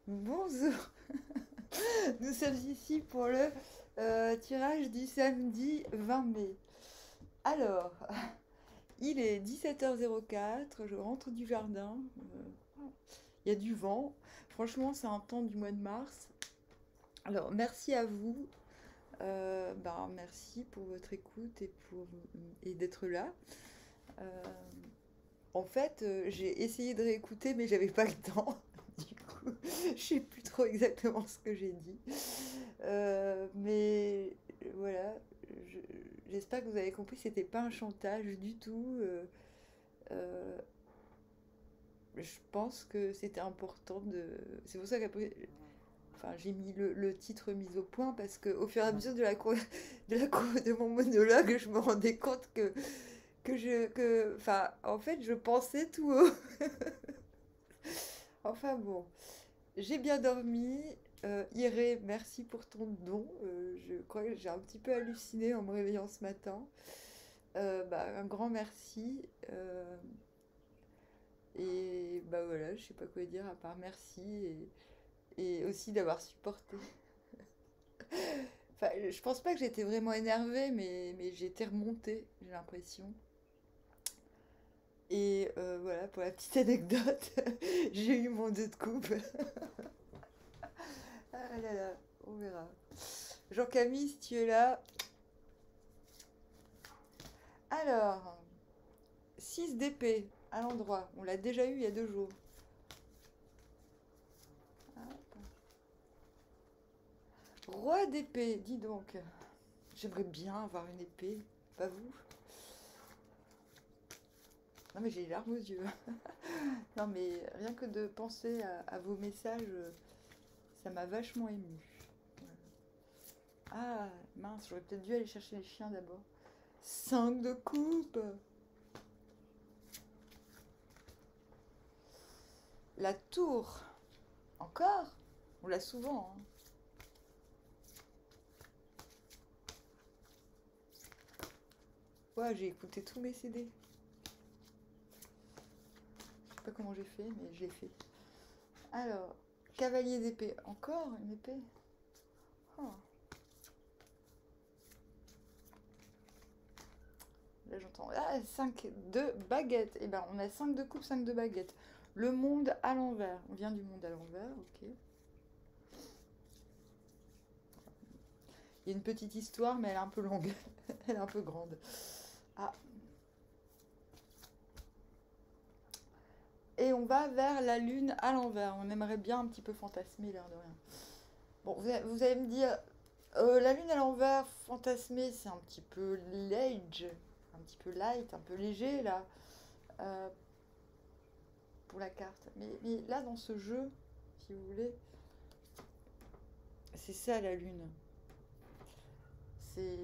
Bonjour, nous sommes ici pour le tirage du samedi 20 mai. Alors, il est 17h04, je rentre du jardin, il y a du vent. Franchement, c'est un temps du mois de mars. Alors, merci à vous. Merci pour votre écoute et d'être là. Euh, j'ai essayé de réécouter, mais j'avais pas le temps. Du coup, je sais plus trop exactement ce que j'ai dit. Mais voilà, je- j'espère que vous avez compris, c'était pas un chantage du tout. Euh, je pense que c'était important de. C'est pour ça qu'après, enfin, j'ai mis le titre mis au point parce que au fur et à mesure de mon monologue, je me rendais compte en fait, je pensais tout haut. Enfin bon, j'ai bien dormi. Iré, merci pour ton don. Je crois que j'ai un petit peu halluciné en me réveillant ce matin. Un grand merci. Voilà, je sais pas quoi dire à part merci et aussi d'avoir supporté. Enfin, je pense pas que j'étais vraiment énervée, mais j'étais remontée, j'ai l'impression. Voilà, pour la petite anecdote, j'ai eu mon deux de coupe. Ah là là, on verra. Jean-Camille, si tu es là. Alors, 6 d'épée à l'endroit. On l'a déjà eu il y a 2 jours. Roi d'épée, dis donc. J'aimerais bien avoir une épée. Pas vous? Non mais j'ai les larmes aux yeux. Non mais rien que de penser à vos messages, ça m'a vachement ému. Ah mince, j'aurais peut-être dû aller chercher les chiens d'abord. 5 de coupe. La tour. Encore? On l'a souvent, hein. Ouais, j'ai écouté tous mes CD. Je sais pas comment j'ai fait, mais j'ai fait. Alors, cavalier d'épée. Encore une épée? Oh, là j'entends. Ah, 5 de baguettes. Eh ben, on a 5 de coupe, 5 de baguettes. Le monde à l'envers. On vient du monde à l'envers, ok. Il y a une petite histoire, mais elle est un peu longue. Elle est un peu grande. Ah. Et on va vers la lune à l'envers. On aimerait bien un petit peu fantasmer, l'air de rien. Bon, vous allez me dire, la lune à l'envers, fantasmer, c'est un petit peu l'age, un petit peu light, un peu léger, là, euh, pour la carte. Mais là, dans ce jeu, si vous voulez, c'est ça la lune. C'est.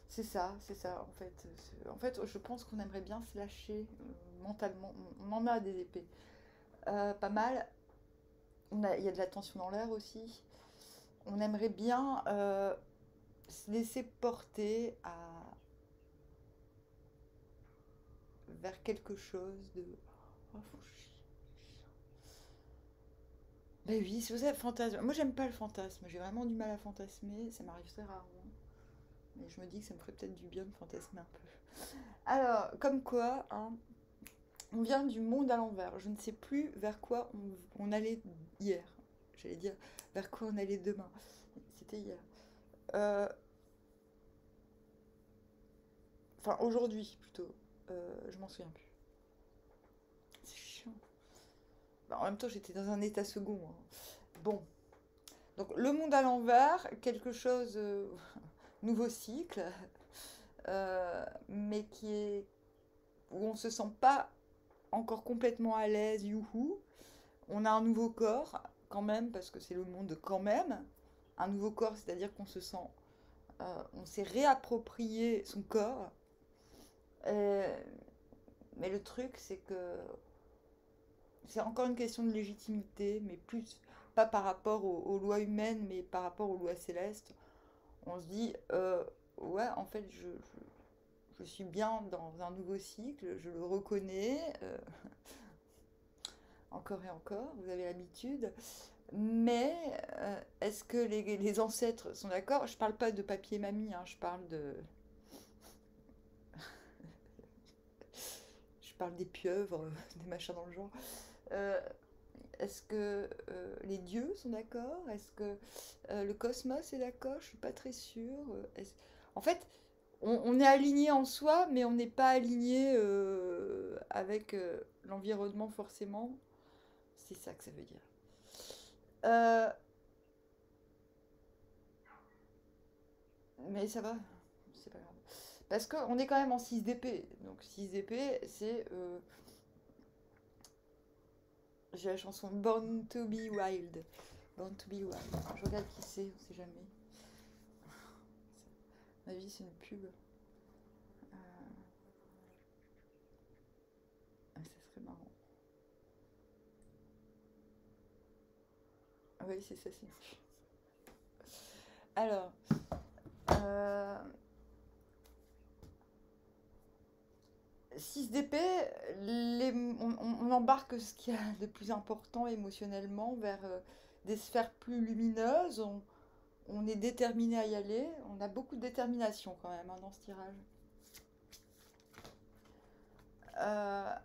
C'est ça, en fait. En fait, je pense qu'on aimerait bien se lâcher mentalement. On en a des épées. Pas mal. Il y a de la tension dans l'air aussi. On aimerait bien se laisser porter vers quelque chose de. Oh, faut chier. Ben oui, si vous avez fantasme. Moi, j'aime pas le fantasme. J'ai vraiment du mal à fantasmer. Ça m'arrive très rarement. Mais je me dis que ça me ferait peut-être du bien de fantasmer un peu. Alors, comme quoi, hein, on vient du monde à l'envers. Je ne sais plus vers quoi on allait hier. J'allais dire vers quoi on allait demain. C'était hier. Euh, Enfin, aujourd'hui plutôt. Je m'en souviens plus. C'est chiant. Bah, en même temps, j'étais dans un état second, hein. Bon. Donc, le monde à l'envers, quelque chose. Nouveau cycle. Mais qui est. Où on se sent pas encore complètement à l'aise, youhou. On a un nouveau corps, quand même, parce que c'est le monde quand même. Un nouveau corps, c'est-à-dire qu'on se sent. On s'est réapproprié son corps. Euh, mais le truc, c'est que c'est encore une question de légitimité, mais plus pas par rapport aux lois humaines, mais par rapport aux lois célestes. On se dit, ouais, en fait, je suis bien dans un nouveau cycle, je le reconnais. encore et encore, vous avez l'habitude. Mais est-ce que les ancêtres sont d'accord? Je parle pas de papier mamie, hein, je parle des pieuvres, des machins dans le genre. Euh, Est-ce que les dieux sont d'accord? Est-ce que le cosmos est d'accord? Je suis pas très sûre. En fait, on est aligné en soi, mais on n'est pas aligné avec l'environnement forcément. C'est ça que ça veut dire. Euh, mais ça va, c'est pas grave. Parce qu'on est quand même en 6 d'épée. Donc 6 d'épée, c'est... j'ai la chanson Born to be Wild. Born to be Wild. Je regarde qui c'est, on sait jamais. Ma vie, c'est une pub. Ah, ça serait marrant. Ah oui, c'est ça, c'est une pub. Alors, euh, 6 d'épée, on embarque ce qu'il y a de plus important émotionnellement vers des sphères plus lumineuses. On est déterminé à y aller. On a beaucoup de détermination quand même, hein, dans ce tirage.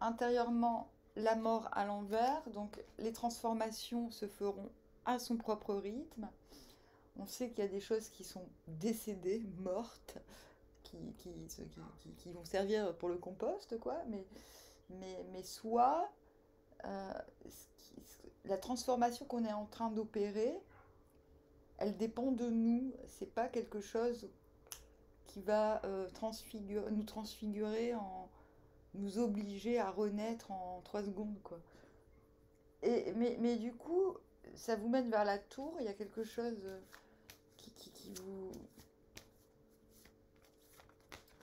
Intérieurement, la mort à l'envers. Donc les transformations se feront à son propre rythme. On sait qu'il y a des choses qui sont décédées, mortes, qui vont servir pour le compost, quoi. Mais soit euh, la transformation qu'on est en train d'opérer, elle dépend de nous. C'est pas quelque chose qui va nous transfigurer, nous obliger à renaître en 3 secondes, quoi. Mais du coup, ça vous mène vers la tour. Il y a quelque chose qui vous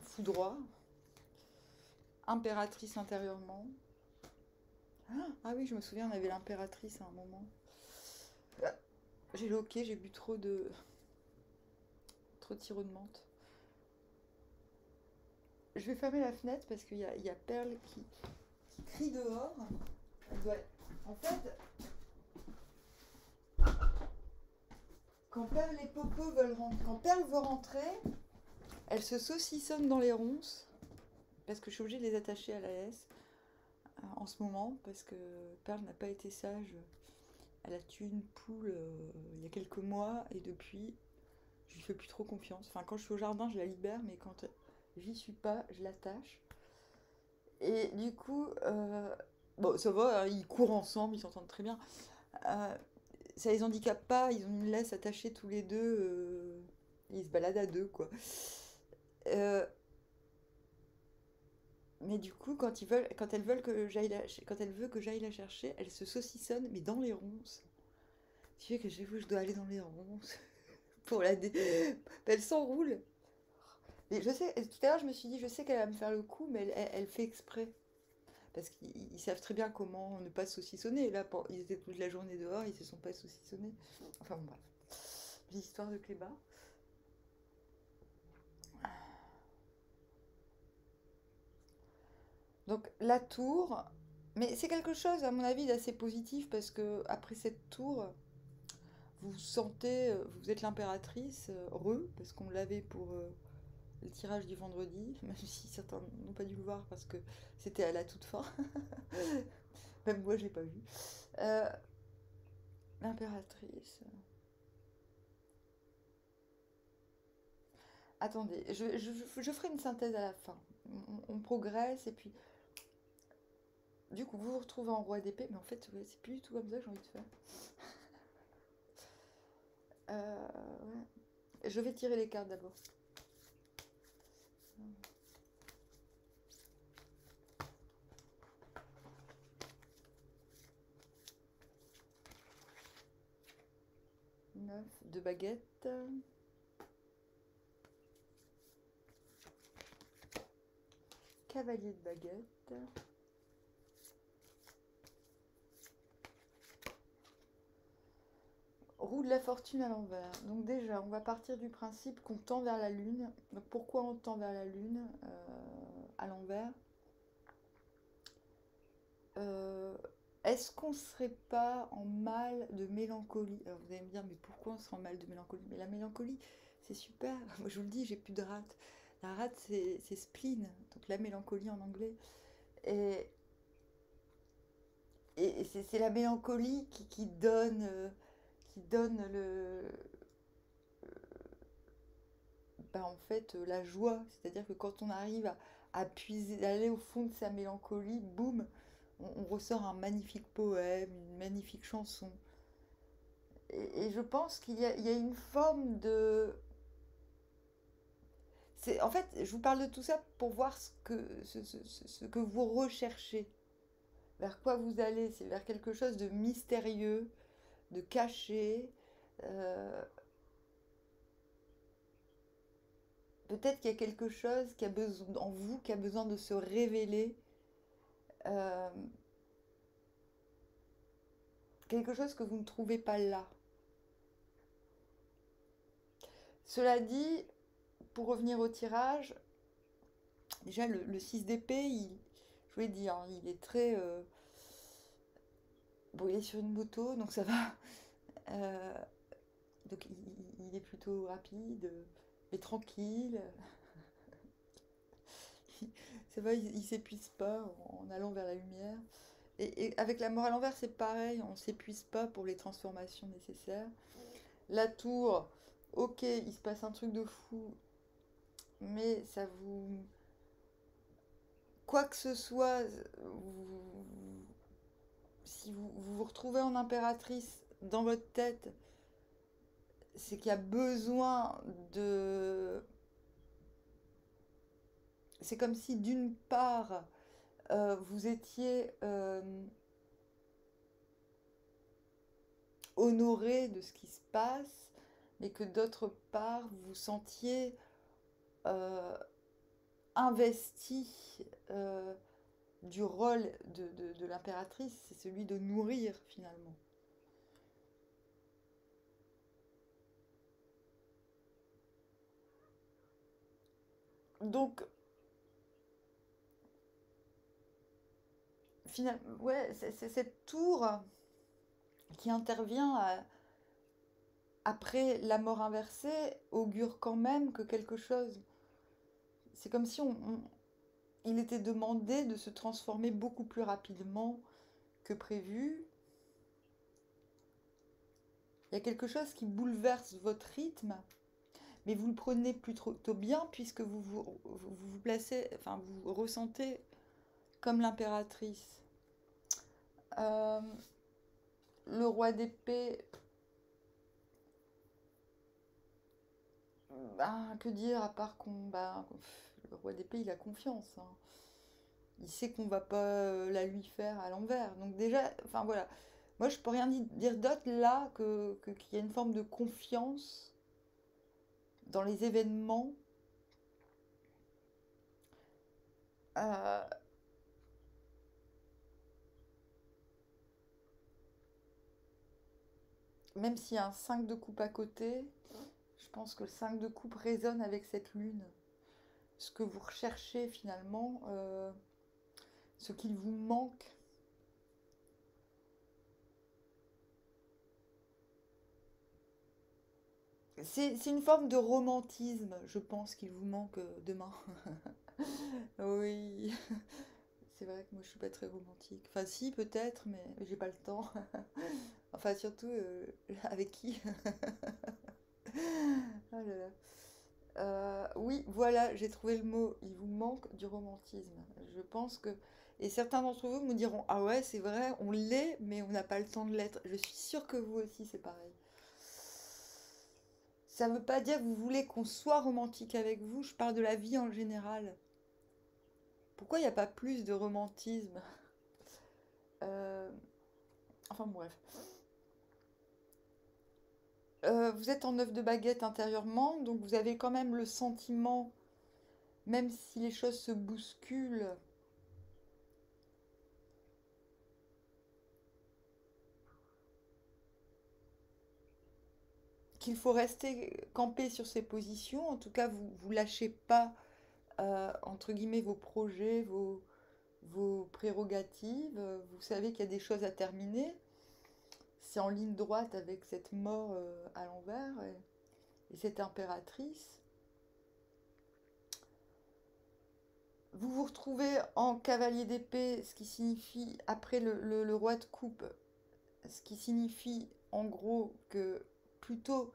foudroie. Impératrice intérieurement. Ah oui, je me souviens, on avait l'impératrice à un moment. J'ai loqué, j'ai bu trop de sirop de menthe. Je vais fermer la fenêtre parce qu'il y a Perle qui crie dehors. Elle doit... En fait, quand Perle et Popo veulent rentrer, quand Perle veut rentrer, elle se saucissonne dans les ronces parce que je suis obligée de les attacher à la laisse en ce moment parce que Perle n'a pas été sage. Elle a tué une poule il y a quelques mois et depuis, je lui fais plus trop confiance. Enfin, quand je suis au jardin, je la libère, mais quand j'y suis pas, je l'attache. Et du coup, bon, ça va, hein, ils courent ensemble, ils s'entendent très bien. Euh, Ça les handicape pas, ils ont une laisse attachée tous les deux, ils se baladent à deux, quoi. Euh, mais du coup, quand elles veulent que quand elle veut que j'aille la chercher, elle se saucissonne, mais dans les ronces. Ce qui fait que je dois aller dans les ronces pour elle s'enroule. Mais je sais, tout à l'heure, je me suis dit, je sais qu'elle va me faire le coup, mais elle fait exprès. Parce qu'ils savent très bien comment ne pas saucissonner. Là, ils étaient toute la journée dehors, ils se sont pas saucissonnés. Enfin bon, bref. L'histoire de Cléba. Donc la tour, mais c'est quelque chose, à mon avis, d'assez positif parce que après cette tour, vous sentez, vous êtes l'impératrice, parce qu'on l'avait pour le tirage du vendredi, même si certains n'ont pas dû le voir parce que c'était à la toute fin. Même moi, je l'ai pas vu. Euh, L'impératrice. Attendez, je ferai une synthèse à la fin. On progresse et puis du coup vous vous retrouvez en roi d'épée, mais en fait ouais, c'est plus du tout comme ça que j'ai envie de faire. Ouais. Je vais tirer les cartes d'abord. Neuf de baguettes. Cavalier de baguettes. Roue de la fortune à l'envers. Donc déjà, on va partir du principe qu'on tend vers la lune. Donc pourquoi on tend vers la lune à l'envers? Euh, est-ce qu'on serait pas en mal de mélancolie? Alors vous allez me dire, mais pourquoi on serait en mal de mélancolie? Mais la mélancolie, c'est super. Moi je vous le dis, j'ai plus de rate. La rate, c'est spleen, donc la mélancolie en anglais. Et, et c'est la mélancolie qui donne bah, en fait, la joie. C'est-à-dire que quand on arrive à puiser, à aller au fond de sa mélancolie, boum, on ressort un magnifique poème, une magnifique chanson. Et je pense il y a une forme de... En fait, je vous parle de tout ça pour voir ce que vous recherchez, vers quoi vous allez. C'est vers quelque chose de mystérieux, de caché. Euh, Peut-être qu'il y a quelque chose qui a besoin, en vous qui a besoin de se révéler. euh, Quelque chose que vous ne trouvez pas là. Cela dit, pour revenir au tirage, déjà le 6 d'épée, je vous l'ai dit, hein, il est très... bon, il est sur une moto, donc ça va. Euh, donc il est plutôt rapide, mais tranquille. Ça va, il s'épuise pas en allant vers la lumière. Et avec la mort à l'envers, c'est pareil, on s'épuise pas pour les transformations nécessaires. La tour, ok, il se passe un truc de fou, mais ça vous... Quoi que ce soit, si vous retrouvez en impératrice dans votre tête, c'est qu'il y a besoin de... C'est comme si d'une part, vous étiez honoré de ce qui se passe, mais que d'autre part, vous vous sentiez euh, investi du rôle de l'impératrice, c'est celui de nourrir finalement. Donc, finalement, ouais, c'est cette tour qui intervient après la mort inversée augure quand même que quelque chose. C'est comme si il était demandé de se transformer beaucoup plus rapidement que prévu. Il y a quelque chose qui bouleverse votre rythme, mais vous le prenez plutôt bien puisque vous placez, enfin vous ressentez comme l'impératrice. Euh, le roi d'épée, bah, que dire à part qu'on... Bah, le roi d'épée, il a confiance, hein. Il sait qu'on va pas la lui faire à l'envers. Donc déjà, enfin voilà. Moi, je peux rien dire d'autre là qu'il y a une forme de confiance dans les événements. Euh, Même s'il y a un 5 de coupe à côté, je pense que le 5 de coupe résonne avec cette lune. Ce que vous recherchez finalement, ce qu'il vous manque. C'est une forme de romantisme, je pense, qu'il vous manque demain. Oui, c'est vrai que moi je suis pas très romantique. Enfin si peut-être, mais j'ai pas le temps. Enfin surtout avec qui? Oh là là. Oui, voilà, j'ai trouvé le mot. Il vous manque du romantisme. Je pense que... Et certains d'entre vous me diront, ah ouais, c'est vrai, on l'est, mais on n'a pas le temps de l'être. Je suis sûre que vous aussi, c'est pareil. Ça ne veut pas dire que vous voulez qu'on soit romantique avec vous, je parle de la vie en général. Pourquoi il n'y a pas plus de romantisme? Euh, Enfin bref. Vous êtes en œuf de baguette intérieurement, donc vous avez quand même le sentiment, même si les choses se bousculent, qu'il faut rester campé sur ses positions. En tout cas, vous lâchez pas, entre guillemets, vos projets, vos prérogatives, vous savez qu'il y a des choses à terminer. C'est en ligne droite avec cette mort à l'envers et cette impératrice. Vous vous retrouvez en cavalier d'épée, ce qui signifie, après le roi de coupe, ce qui signifie en gros que plutôt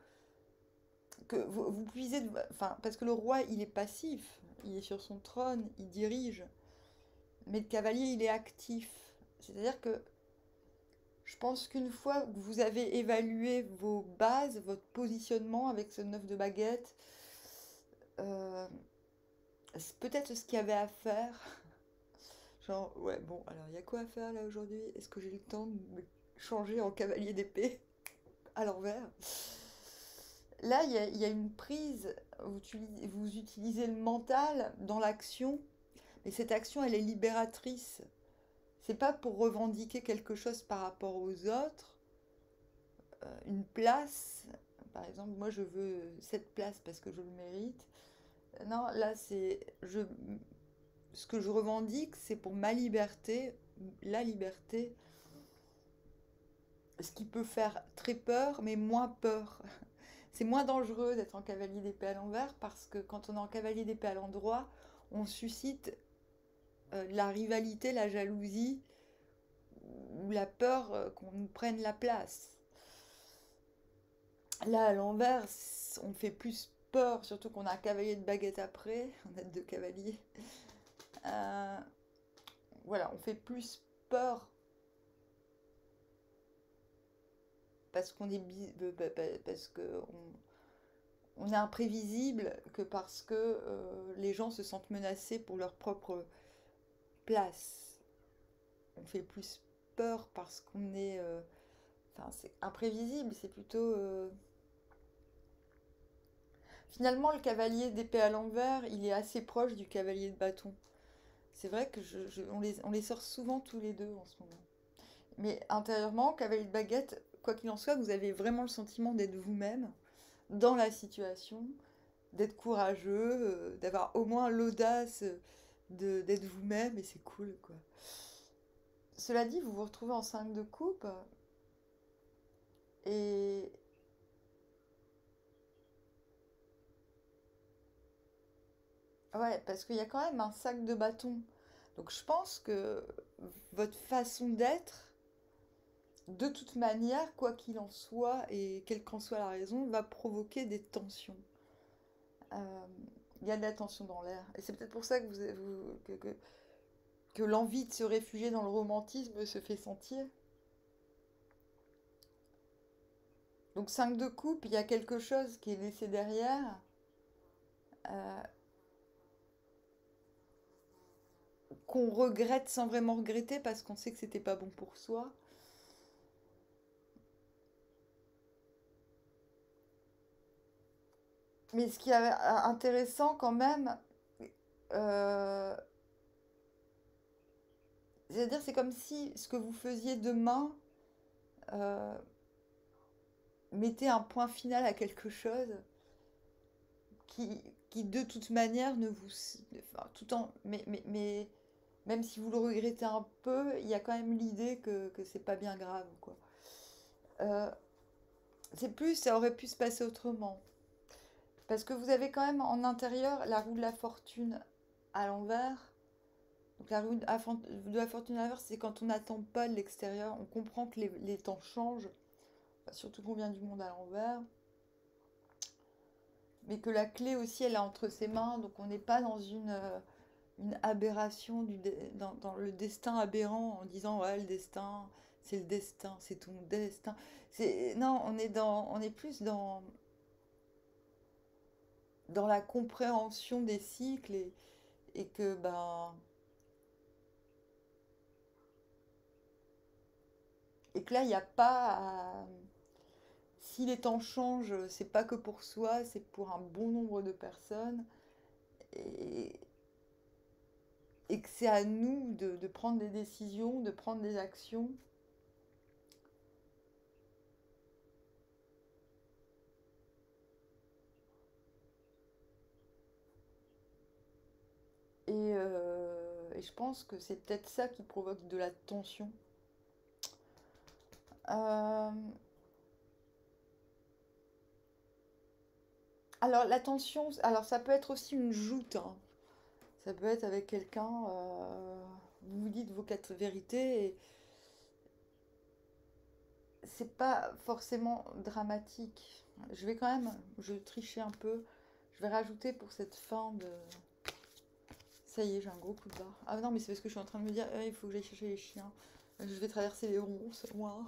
que vous puisez, enfin, parce que le roi il est passif, il est sur son trône, il dirige, mais le cavalier il est actif. C'est-à-dire que je pense qu'une fois que vous avez évalué vos bases, votre positionnement avec ce 9 de baguette, euh, c'est peut-être ce qu'il y avait à faire. Genre, ouais, bon, alors il y a quoi à faire là aujourd'hui? Est-ce que j'ai le temps de me changer en cavalier d'épée à l'envers? Là, il y a une prise, vous utilisez le mental dans l'action, mais cette action, elle est libératrice. C'est pas pour revendiquer quelque chose par rapport aux autres, une place. Par exemple, moi, je veux cette place parce que je le mérite. Non, là, ce que je revendique, c'est pour ma liberté, la liberté, ce qui peut faire très peur, mais moins peur. C'est moins dangereux d'être en cavalier d'épée à l'envers parce que quand on est en cavalier d'épée à l'endroit, on suscite la rivalité, la jalousie ou la peur qu'on nous prenne la place. Là, à l'envers, on fait plus peur, surtout qu'on a un cavalier de baguette après, on a deux cavaliers. Euh, voilà, on fait plus peur parce qu'on est parce que on est imprévisible que parce que les gens se sentent menacés pour leur propre place. On fait plus peur parce qu'on est enfin c'est imprévisible, c'est plutôt finalement le cavalier d'épée à l'envers, il est assez proche du cavalier de bâton. C'est vrai que on les sort souvent tous les deux en ce moment. Mais intérieurement, cavalier de baguette, quoi qu'il en soit, vous avez vraiment le sentiment d'être vous-même dans la situation, d'être courageux, d'avoir au moins l'audace d'être vous-même et c'est cool quoi. Cela dit, vous vous retrouvez en 5 de coupe et ouais, parce qu'il y a quand même un sac de bâton. Donc je pense que votre façon d'être, de toute manière, quoi qu'il en soit et quelle qu'en soit la raison, va provoquer des tensions. Euh, Il y a de la tension dans l'air. Et c'est peut-être pour ça que, que l'envie de se réfugier dans le romantisme se fait sentir. Donc 5 de coupe, il y a quelque chose qui est laissé derrière, euh, qu'on regrette sans vraiment regretter parce qu'on sait que c'était pas bon pour soi. Mais ce qui est intéressant quand même, euh, c'est-à-dire c'est comme si ce que vous faisiez demain euh, mettait un point final à quelque chose qui, qui de toute manière ne vous... Enfin, tout en, mais même si vous le regrettez un peu, il y a quand même l'idée que c'est pas bien grave, quoi. Euh, c'est plus, ça aurait pu se passer autrement. Parce que vous avez quand même en intérieur la roue de la fortune à l'envers. Donc la roue de la fortune à l'envers, c'est quand on n'attend pas de l'extérieur. On comprend que les temps changent, surtout qu'on vient du monde à l'envers. Mais que la clé aussi, elle est entre ses mains. Donc on n'est pas dans une aberration, dans le destin aberrant en disant ouais, le destin, c'est le destin, c'est ton destin. Non, on est plus dans la compréhension des cycles et que ben et que là il n'y a pas si les temps changent, c'est pas que pour soi, c'est pour un bon nombre de personnes et, et que c'est à nous de prendre des décisions, de prendre des actions. Et, Et je pense que c'est peut-être ça qui provoque de la tension. Euh, alors la tension, alors ça peut être aussi une joute, hein. Ça peut être avec quelqu'un, vous vous dites vos quatre vérités et c'est pas forcément dramatique. Je vais quand même, je trichais un peu. Je vais rajouter pour cette fin de... Ça y est, j'ai un gros coup de barre. Ah non, mais c'est parce que je suis en train de me dire, il faut que j'aille chercher les chiens. Je vais traverser les ronces, moi.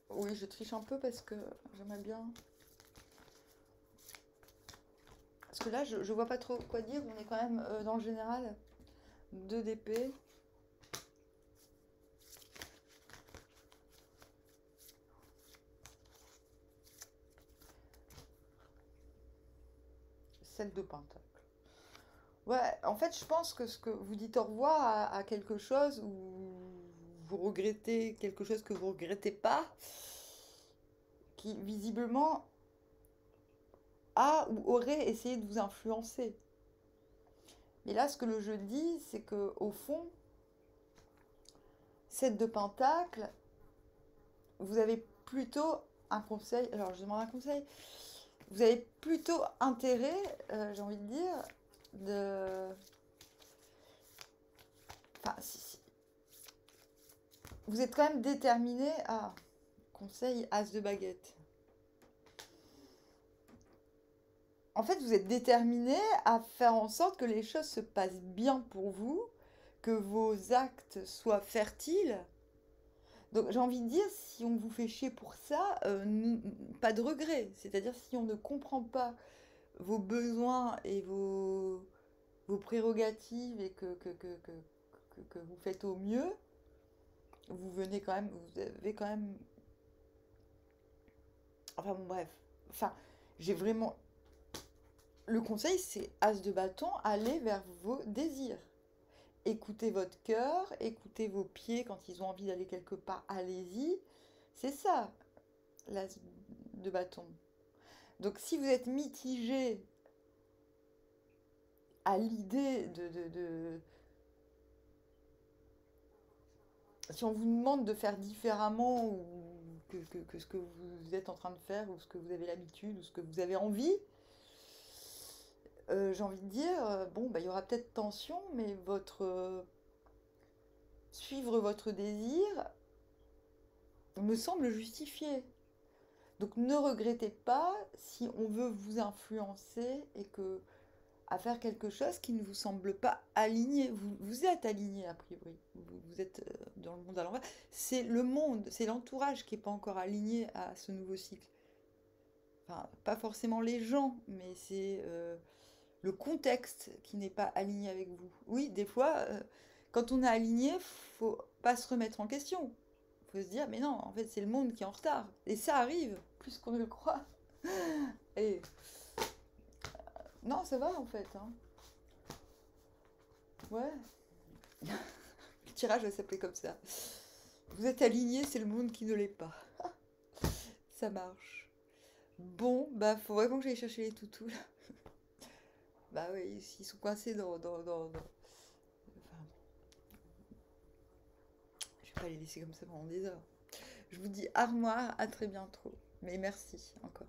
Oui, je triche un peu parce que j'aimerais bien... Parce que là, je vois pas trop quoi dire. On est quand même dans le général. 2 d'épée. 7 de pentacle. Ouais, en fait, je pense que ce que vous dites au revoir à quelque chose ou vous regrettez quelque chose que vous regrettez pas, qui visiblement a ou aurait essayé de vous influencer. Mais là, ce que le jeu dit, c'est que au fond, 7 de pentacle, vous avez plutôt un conseil. Alors, je demande un conseil. Vous avez plutôt intérêt, j'ai envie de dire, de. Enfin, si. Vous êtes quand même déterminé à. Conseil As de baguette. En fait, vous êtes déterminé à faire en sorte que les choses se passent bien pour vous, que vos actes soient fertiles. Donc j'ai envie de dire, si on vous fait chier pour ça, pas de regret. C'est-à-dire si on ne comprend pas vos besoins et vos prérogatives et que vous faites au mieux, vous venez quand même, vous avez quand même... Enfin bon bref, enfin j'ai vraiment... Le conseil c'est As de bâton, allez vers vos désirs. Écoutez votre cœur, écoutez vos pieds quand ils ont envie d'aller quelque part, allez-y. C'est ça, l'As de bâton. Donc si vous êtes mitigé à l'idée si on vous demande de faire différemment ou que ce que vous êtes en train de faire ou ce que vous avez l'habitude ou ce que vous avez envie, j'ai envie de dire, bon, bah, il y aura peut-être tension, mais suivre votre désir me semble justifié. Donc ne regrettez pas si on veut vous influencer et que à faire quelque chose qui ne vous semble pas aligné. Vous êtes aligné a priori. Vous êtes dans le monde à l'envers. C'est le monde, c'est l'entourage qui n'est pas encore aligné à ce nouveau cycle. Enfin, pas forcément les gens, mais c'est le contexte qui n'est pas aligné avec vous. Oui, des fois, quand on est aligné, faut pas se remettre en question. Faut se dire, mais non, en fait, c'est le monde qui est en retard. Et ça arrive, plus qu'on ne le croit. Et non, ça va en fait, hein. Ouais. Le tirage va s'appeler comme ça. Vous êtes aligné, c'est le monde qui ne l'est pas. Ça marche. Bon, bah faut vraiment que j'aille chercher les toutous là. Bah oui, ils sont coincés Enfin, je vais pas les laisser comme ça pendant des heures. Je vous dis armoire, à très bientôt. Mais merci encore.